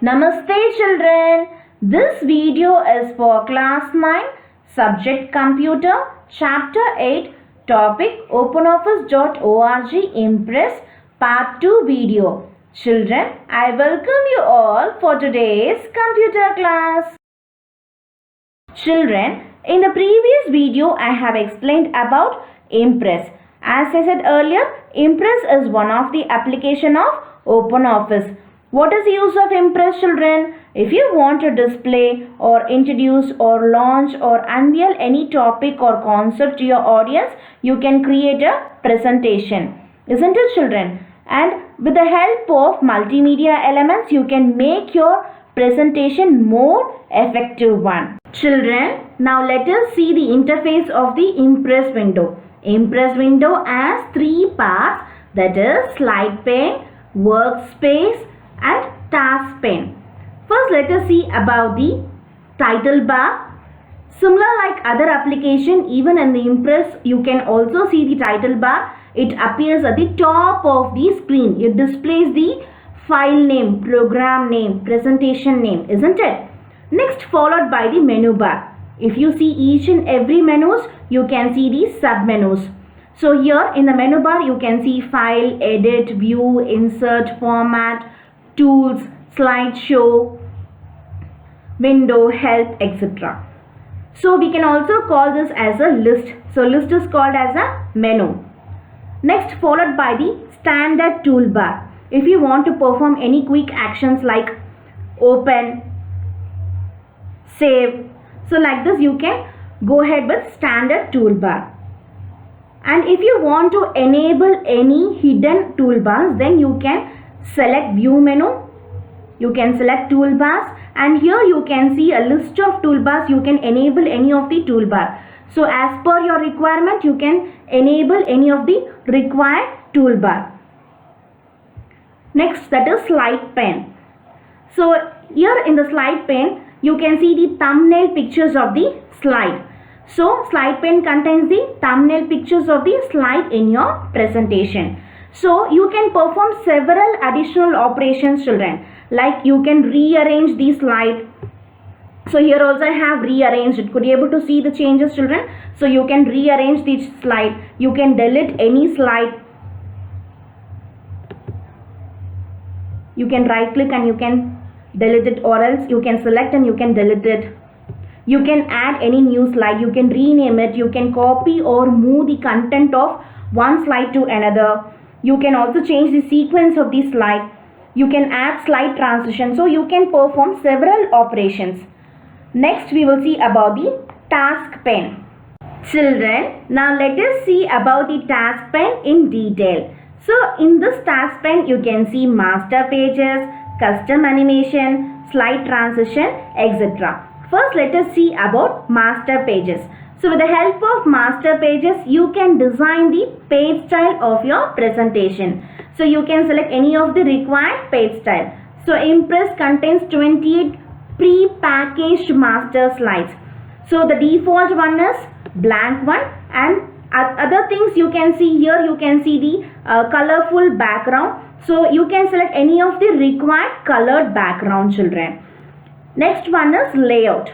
Namaste children. This video is for class 9, subject computer, chapter 8, topic openoffice.org Impress part 2 video. Children, I welcome you all for today's computer class. Children, in the previous video I have explained about Impress. As I said earlier, Impress is one of the application of OpenOffice. What is the use of Impress, children? If you want to display or introduce or launch or unveil any topic or concept to your audience, you can create a presentation. Isn't it, children? And with the help of multimedia elements, you can make your presentation more effective one. Children, now let us see the interface of the Impress window. Impress window has three parts, that is slide pane, workspace and task pane. First, let us see about the title bar. Similar like other application, even in the Impress you can also see the title bar. It appears at the top of the screen. It displays the file name, program name, presentation name, isn't it? Next, followed by the menu bar. If you see each and every menus, you can see the sub menus. So here in the menu bar you can see file, edit, view, insert, format, tools, slideshow, window, help, etc. So we can also call this as a list. So list is called as a menu. Next, followed by the standard toolbar. If you want to perform any quick actions like open, save, so like this you can go ahead with standard toolbar. And if you want to enable any hidden toolbars, then you can select view menu, you can select toolbars, and here you can see a list of toolbars. You can enable any of the toolbar. So as per your requirement, you can enable any of the required toolbar. Next, that is slide pane. So here in the slide pane you can see the thumbnail pictures of the slide. So slide pane contains the thumbnail pictures of the slide in your presentation. So you can perform several additional operations, children, like you can rearrange the slide. So here also I have rearranged it. Could you able to see the changes, children? So you can rearrange the slide. You can delete any slide. You can right click and you can delete it, or else you can select and you can delete it. You can add any new slide. You can rename it. You can copy or move the content of one slide to another. You can also change the sequence of the slide. You can add slide transition. So you can perform several operations. Next, we will see about the task pane. Children, now let us see about the task pane in detail. So in this task pane, you can see master pages, custom animation, slide transition, etc. First, let us see about master pages. So with the help of master pages, you can design the page style of your presentation. So you can select any of the required page style. So Impress contains 28 pre-packaged master slides. So the default one is blank one, and other things you can see here, you can see the colorful background. So you can select any of the required colored background, children. Next one is layout.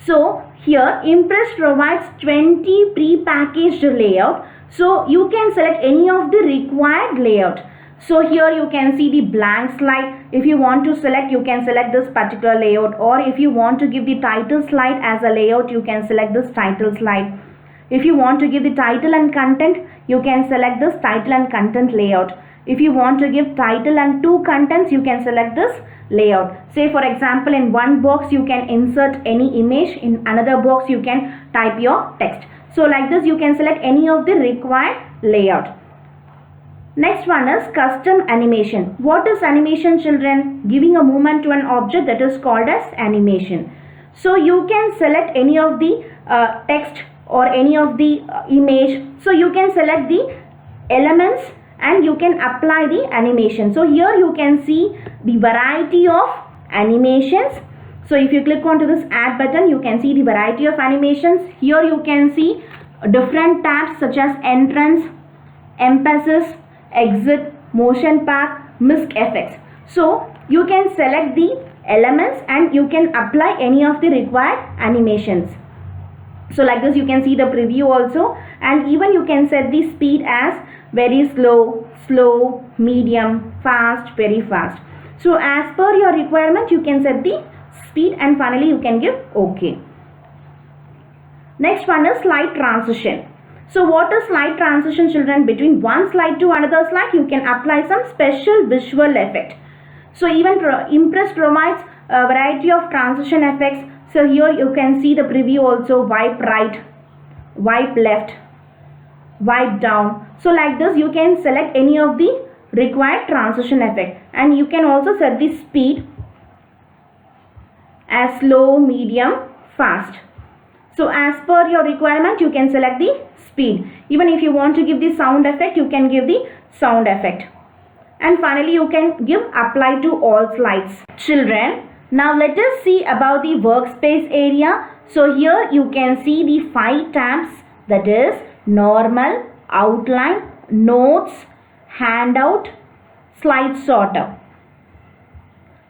So here Impress provides 20 pre-packaged layout. So you can select any of the required layout. So here you can see the blank slide. If you want to select, you can select this particular layout, or if you want to give the title slide as a layout, you can select this title slide. If you want to give the title and content, you can select this title and content layout. If you want to give title and two contents, you can select this layout. Say for example, in one box you can insert any image, in another box you can type your text. So like this you can select any of the required layout. Next one is custom animation. What is animation, children? Giving a movement to an object, that is called as animation. So you can select any of the text or any of the image. So you can select the elements and you can apply the animation. So here you can see the variety of animations. So if you click onto this add button, you can see the variety of animations. Here you can see different tabs such as entrance, emphasis, exit, motion path, misc effects. So you can select the elements and you can apply any of the required animations. So like this you can see the preview also, and even you can set the speed as very slow, slow, medium, fast, very fast. So as per your requirement you can set the speed, and finally you can give OK. Next one is slide transition. So what is slide transition, children? Between one slide to another slide you can apply some special visual effect. So even Impress provides a variety of transition effects. So here you can see the preview also: wipe right, wipe left, wipe down. So like this you can select any of the required transition effect, and you can also set the speed as slow, medium, fast. So as per your requirement you can select the speed. Even if you want to give the sound effect, you can give the sound effect. And finally you can give apply to all slides. Children, now let us see about the workspace area. So here you can see the 5 tabs, that is normal, outline, notes, handout, slide sorter.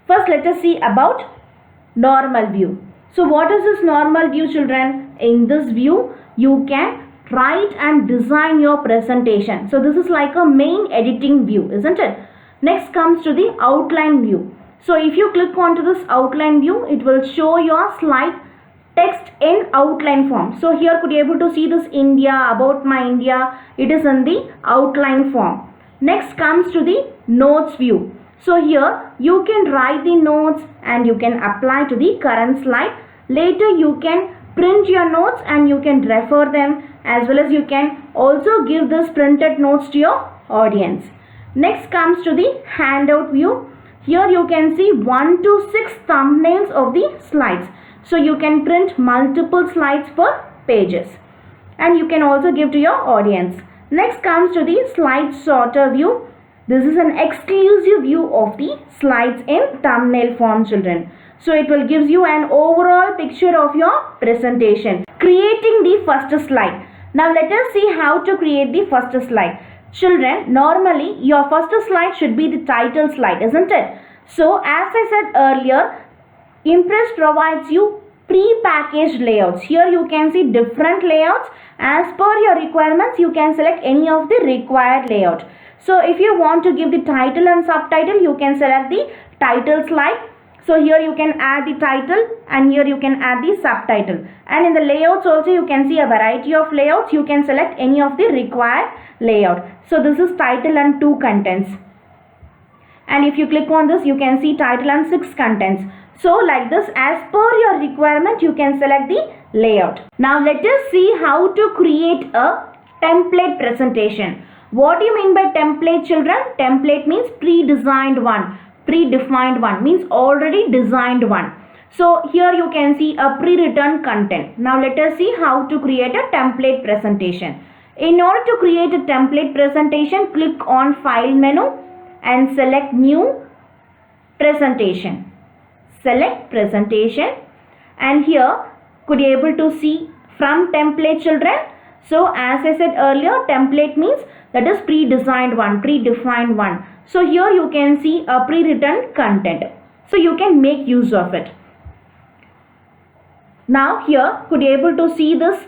First let us see about normal view. So what is this normal view, children? In this view you can write and design your presentation. So this is like a main editing view, isn't it? Next comes to the outline view. So if you click onto this outline view, it will show your slide text in outline form. So here could you able to see this India, about my India, it is in the outline form. Next comes to the notes view. So here you can write the notes and you can apply to the current slide. Later you can print your notes and you can refer them, as well as you can also give this printed notes to your audience. Next comes to the handout view. Here you can see 1 to 6 thumbnails of the slides. So you can print multiple slides per pages, and you can also give to your audience. Next comes to the slide sorter view. This is an exclusive view of the slides in thumbnail form, children. So it will gives you an overall picture of your presentation. Creating the first slide. Now let us see how to create the first slide. Children, normally your first slide should be the title slide, isn't it? So as I said earlier, Impress provides you pre-packaged layouts. Here you can see different layouts. As per your requirements, you can select any of the required layout. So if you want to give the title and subtitle, you can select the title slide. So here you can add the title and here you can add the subtitle. And in the layouts also you can see a variety of layouts. You can select any of the required layout. So this is title and 2 contents. And if you click on this, you can see title and 6 contents. So like this, as per your requirement, you can select the layout. Now let us see how to create a template presentation. What do you mean by template, children? Template means pre-designed one. Predefined one means already designed one. So here you can see a pre-written content. Now let us see how to create a template presentation. In order to create a template presentation, click on File menu and select New Presentation. Select Presentation, and here could you able to see from template, children? So as I said earlier, template means that is pre-designed one, predefined one. So here you can see a pre-written content. So you can make use of it. Now here could you able to see this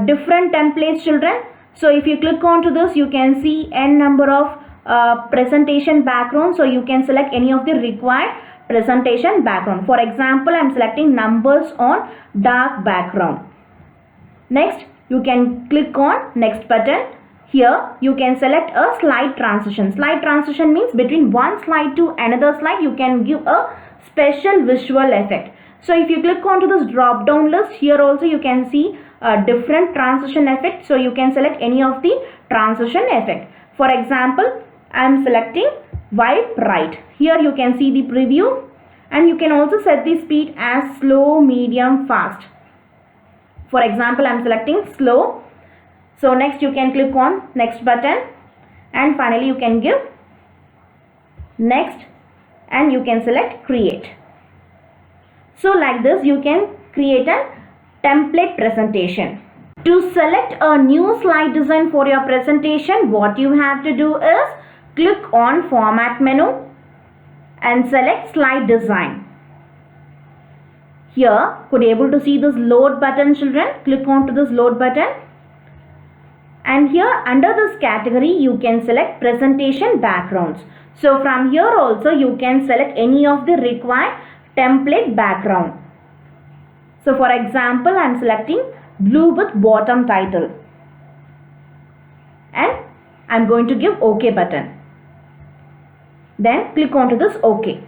different templates, children? So if you click onto this, you can see n number of presentation background. So you can select any of the required presentation background. For example, I am selecting numbers on dark background. Next, you can click on next button. Here you can select a slide transition. Slide transition means between one slide to another slide you can give a special visual effect. So if you click onto this drop down list, here also you can see a different transition effect. So you can select any of the transition effect. For example, I am selecting wipe right. Here you can see the preview, and you can also set the speed as slow, medium, fast. For example, I am selecting slow. So next you can click on next button, and finally you can give next, and you can select create. So like this you can create a template presentation. To select a new slide design for your presentation, what you have to do is click on Format menu and select slide design. Here, could you able to see this load button, children? Click on to this load button. And here under this category, you can select presentation backgrounds. So from here also, you can select any of the required template background. So for example, I am selecting blue with bottom title. And I am going to give OK button. Then click on to this OK.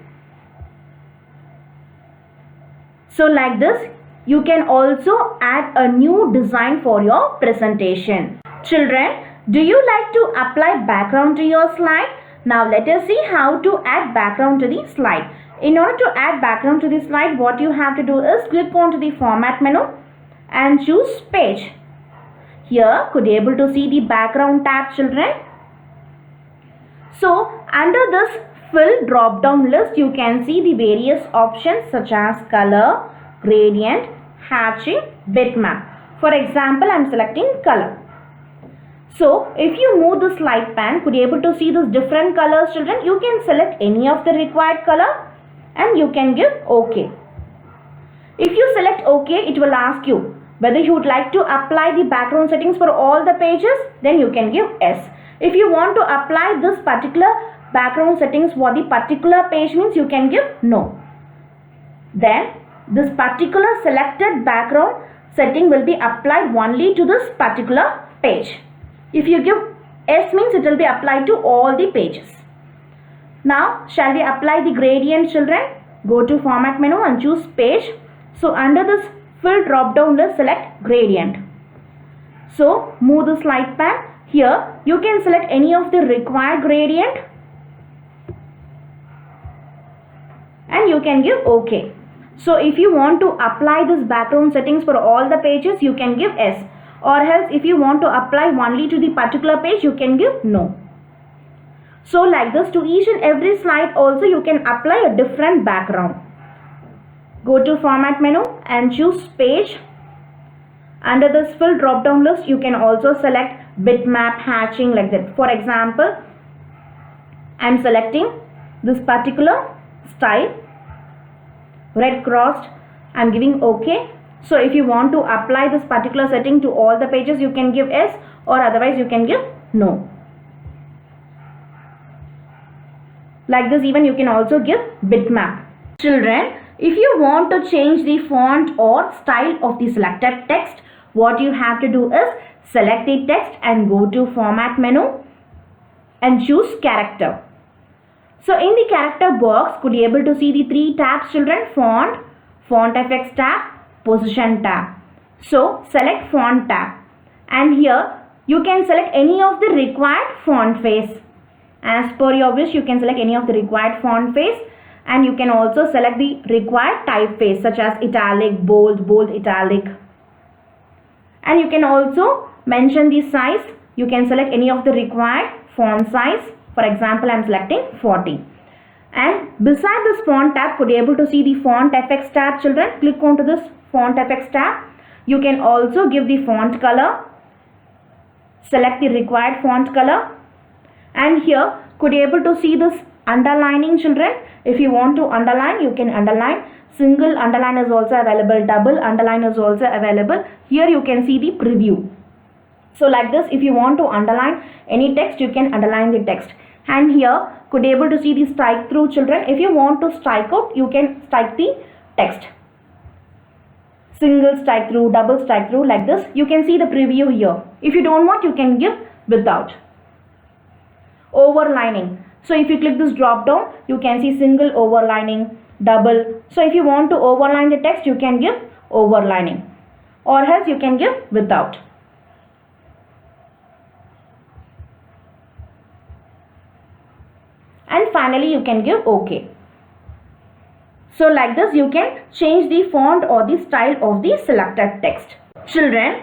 So like this, you can also add a new design for your presentation. Children, do you like to apply background to your slide? Now let us see how to add background to the slide. In order to add background to the slide, what you have to do is click on to the format menu and choose page. Here, could you able to see the background tab, children? So under this fill drop down list, you can see the various options such as color, gradient, hatching, bitmap. For example, I am selecting color. So if you move the slide pan, could you able to see those different colors, children? You can select any of the required color and you can give OK. If you select OK, it will ask you whether you would like to apply the background settings for all the pages, then you can give yes. If you want to apply this particular background settings for the particular page, means you can give no. Then this particular selected background setting will be applied only to this particular page. If you give yes, means it will be applied to all the pages. Now shall we apply the gradient, children? Go to format menu and choose page. So under this fill drop down list, select gradient. So move the slide pan. Here you can select any of the required gradient and you can give OK. So if you want to apply this background settings for all the pages, you can give yes. Or else if you want to apply only to the particular page, you can give no. So like this, to each and every slide also you can apply a different background. Go to format menu and choose page. Under this fill drop down list, you can also select bitmap, hatching, like that. For example, I am selecting this particular style, red crossed. I am giving OK. So if you want to apply this particular setting to all the pages, you can give yes, or otherwise you can give no. Like this, even you can also give bitmap. Children, if you want to change the font or style of the selected text, what you have to do is select the text and go to format menu and choose character. So in the character box, could you able to see the three tabs, children? Font, font effects tab, position tab. So select font tab, and here you can select any of the required font face. As per your wish, you can select any of the required font face, and you can also select the required typeface such as italic, bold, bold italic. And you can also mention the size. You can select any of the required font size. For example, I am selecting 40. And beside this font tab, could you able to see the font effects tab, children? Click onto this font effects tab. You can also give the font color. Select the required font color. And here, could you able to see this underlining, children? If you want to underline, you can underline. Single underline is also available. Double underline is also available. Here you can see the preview. So like this, if you want to underline any text, you can underline the text. And here, could you able to see the strike through, children? If you want to strike out, you can strike the text. Single strike through, double strike through, like this. You can see the preview here. If you don't want, you can give without. Overlining. So if you click this drop down, you can see single overlining, double. So if you want to overline the text, you can give overlining, or else you can give without. And finally you can give OK. So like this, you can change the font or the style of the selected text. Children,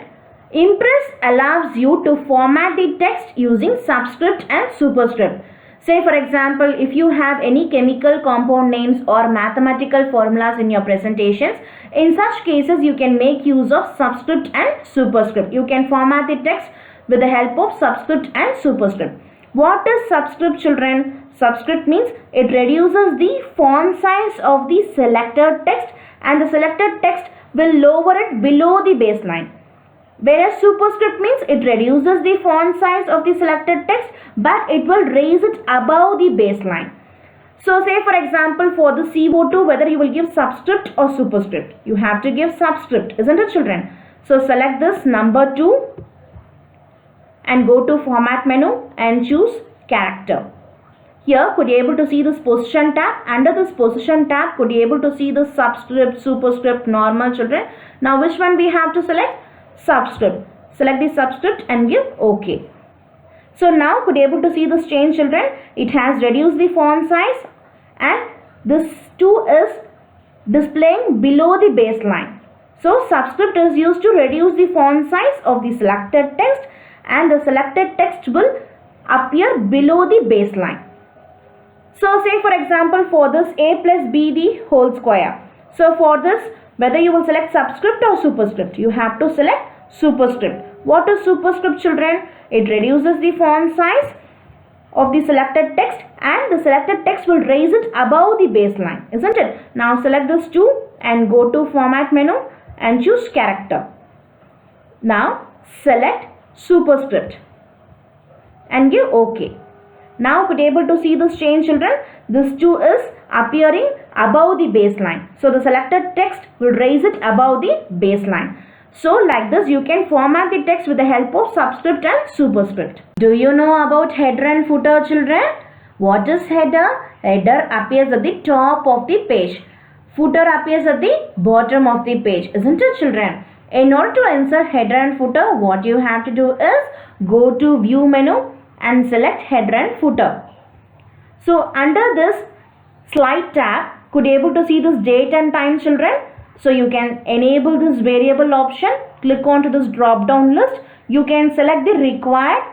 Impress allows you to format the text using subscript and superscript. Say for example, if you have any chemical compound names or mathematical formulas in your presentations, in such cases you can make use of subscript and superscript. You can format the text with the help of subscript and superscript. What is subscript, children? Subscript means it reduces the font size of the selected text and the selected text will lower it below the baseline. Whereas superscript means it reduces the font size of the selected text but it will raise it above the baseline. So say for example for the CO2 whether you will give subscript or superscript. You have to give subscript, isn't it children? So select this number 2 and go to format menu and choose character. Here could you able to see this position tab. Under this position tab could you able to see the subscript, superscript, normal children. Now which one we have to select? Subscript. Select the subscript and give OK. So now could you able to see this change children? It has reduced the font size and this 2 is displaying below the baseline. So subscript is used to reduce the font size of the selected text and the selected text will appear below the baseline. So say for example for this a plus b the whole square. So for this whether you will select subscript or superscript, you have to select superscript. What is superscript children? It reduces the font size of the selected text and the selected text will raise it above the baseline, isn't it? Now select this 2 and go to format menu and choose character. Now select superscript and give OK. Now could you able to see this change children? This 2 is appearing above the baseline. So the selected text will raise it above the baseline. So like this you can format the text with the help of subscript and superscript. Do you know about header and footer children? What is header? Header appears at the top of the page. Footer appears at the bottom of the page, isn't it children? In order to insert header and footer, what you have to do is go to view menu and select header and footer. So under this slide tab, could you able to see this date and time children? So you can enable this variable option, click onto this drop down list. You can select the required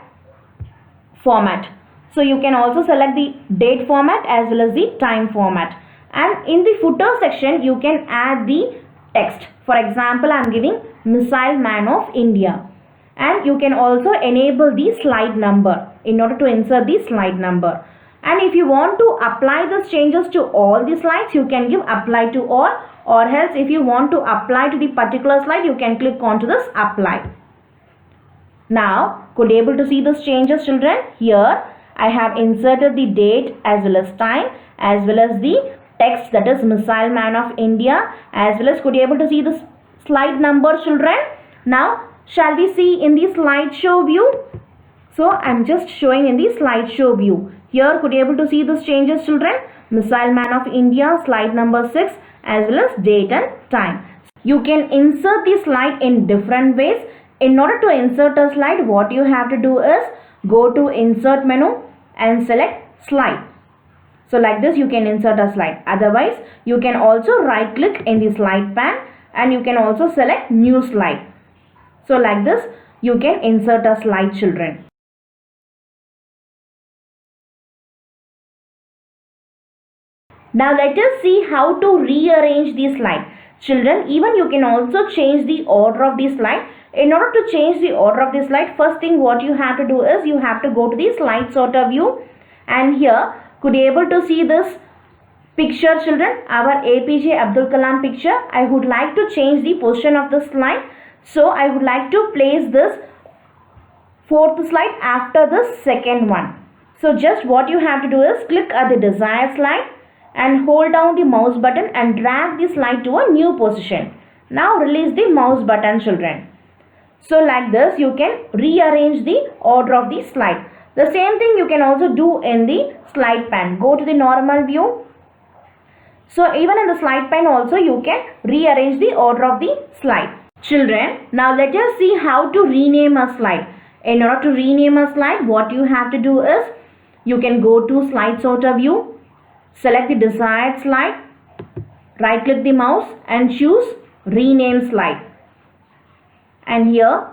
format. So you can also select the date format as well as the time format. And in the footer section, you can add the text. For example, I am giving Missile Man of India. And you can also enable the slide number in order to insert the slide number. And if you want to apply these changes to all the slides, you can give apply to all, or else if you want to apply to the particular slide, you can click onto this apply. Now, could you able to see these changes children? Here, I have inserted the date as well as time as well as the text, that is Missile Man of India, as well as could you able to see this slide number children? Now, shall we see in the slideshow view? So, I am just showing in the slideshow view. Here, could you able to see these changes children? Missile Man of India, slide number 6 as well as date and time. You can insert the slide in different ways. In order to insert a slide, what you have to do is go to insert menu and select slide. So like this you can insert a slide. Otherwise, you can also right click in the slide pane and you can also select new slide. So like this you can insert a slide children. Now let us see how to rearrange the slide. Children, even you can also change the order of the slide. In order to change the order of the slide, first thing what you have to do is you have to go to the slide sorter view, and here could you able to see this picture children, our APJ Abdul Kalam picture. I would like to change the position of the slide. So I would like to place this fourth slide after the second one. So just what you have to do is click at the desired slide and hold down the mouse button and drag the slide to a new position. Now release the mouse button children. So like this you can rearrange the order of the slide. The same thing you can also do in the slide pane. Go to the normal view. So even in the slide pane also you can rearrange the order of the slide. Children, now let us see how to rename a slide. In order to rename a slide, what you have to do is you can go to slide sorter view, select the desired slide, right click the mouse and choose rename slide. And here,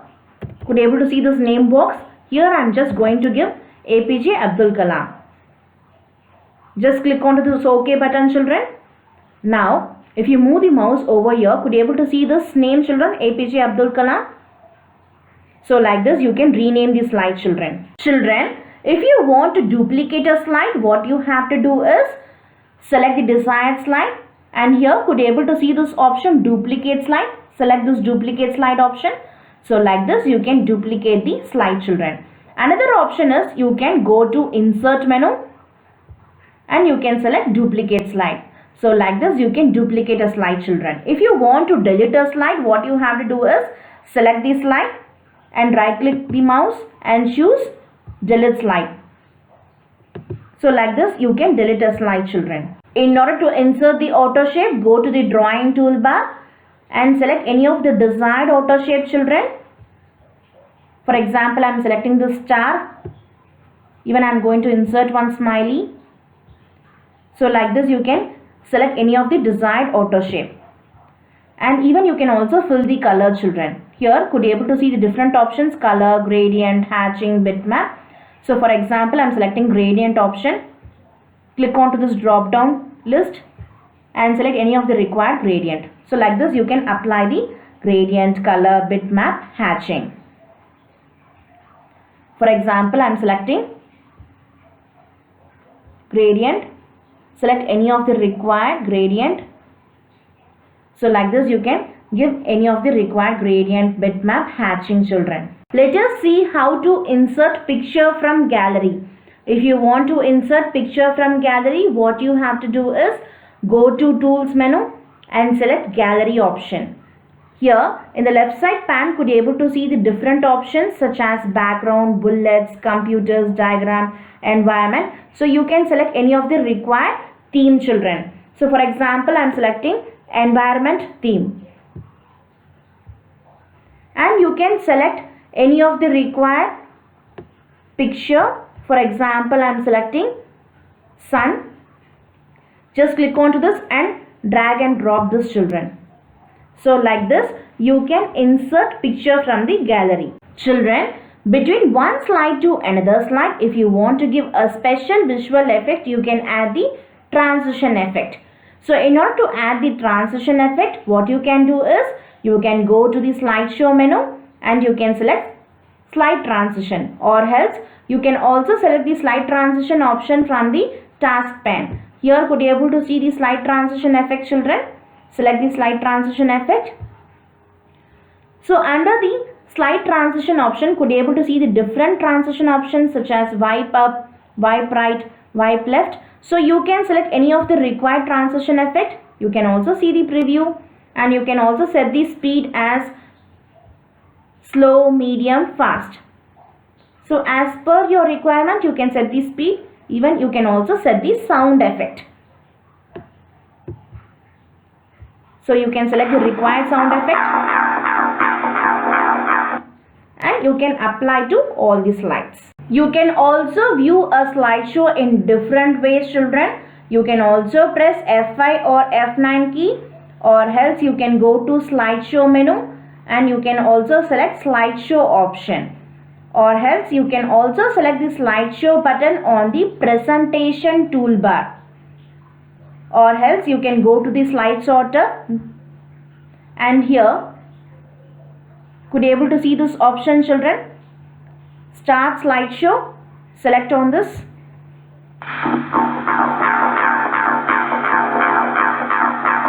could you able to see this name box? Here I am just going to give APJ Abdul Kalam. Just click onto this OK button children. Now, if you move the mouse over here, could you able to see this name children, APJ Abdul Kalam? So like this you can rename the slide children. Children, If you want to duplicate a slide, what you have to do is select the desired slide, and here could you able to see this option duplicate slide. Select this duplicate slide option. So like this you can duplicate the slide, children. Another option is you can go to insert menu and you can select duplicate slide. So like this you can duplicate a slide, children. If you want to delete a slide, what you have to do is select the slide and right click the mouse and choose delete slide. So like this you can delete a slide, children. In order to insert the auto shape, go to the drawing toolbar and select any of the desired auto shape, children. For example, I am selecting the star. Even I am going to insert one smiley. So like this you can select any of the desired auto shape. And even you can also fill the color, children. Here could you able to see the different options: color, gradient, hatching, bitmap. So for example, I am selecting gradient option. Click onto this drop down list and select any of the required gradient. So like this you can apply the gradient, color, bitmap, hatching. For example, I am selecting gradient. Select any of the required gradient. So like this you can give any of the required gradient, bitmap, hatching, children. Let us see how to insert picture from gallery. If you want to insert picture from gallery, what you have to do is go to tools menu and select gallery option. Here in the left side pane, could you able to see the different options such as background, bullets, computers, diagram, environment. So you can select any of the required theme, children. So for example, I am selecting environment theme. And you can select any of the required picture. For example, I am selecting sun. Just click onto this and drag and drop this, children. So like this you can insert picture from the gallery. Children, between one slide to another slide, if you want to give a special visual effect, you can add the transition effect. So in order to add the transition effect, what you can do is you can go to the slideshow menu and you can select slide transition, or else you can also select the slide transition option from the task pane. Here could you able to see the slide transition effect, children. Select the slide transition effect. So under the slide transition option, could you able to see the different transition options such as wipe up, wipe right, wipe left. So you can select any of the required transition effect. You can also see the preview and you can also set the speed as slow, medium, fast. So as per your requirement you can set the speed. Even you can also set the sound effect. So you can select the required sound effect and you can apply to all the slides. You can also view a slideshow in different ways, children. You can also press F5 or F9 key, or else you can go to slideshow menu and you can also select slideshow option, or else you can also select the slideshow button on the presentation toolbar, or else you can go to the slide sorter and here could you able to see this option, children. Start slideshow. Select on this.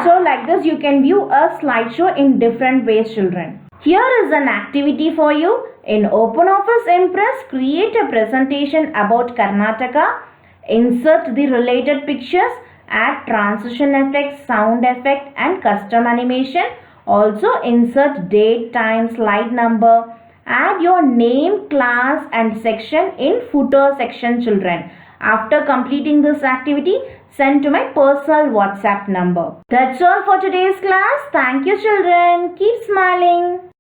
So like this you can view a slideshow in different ways, children. Here is an activity for you. In OpenOffice Impress, create a presentation about Karnataka. Insert the related pictures. Add transition effects, sound effect and custom animation. Also insert date, time, slide number. Add your name, class and section in footer section, children. After completing this activity, send to my personal WhatsApp number. That's all for today's class. Thank you, children. Keep smiling.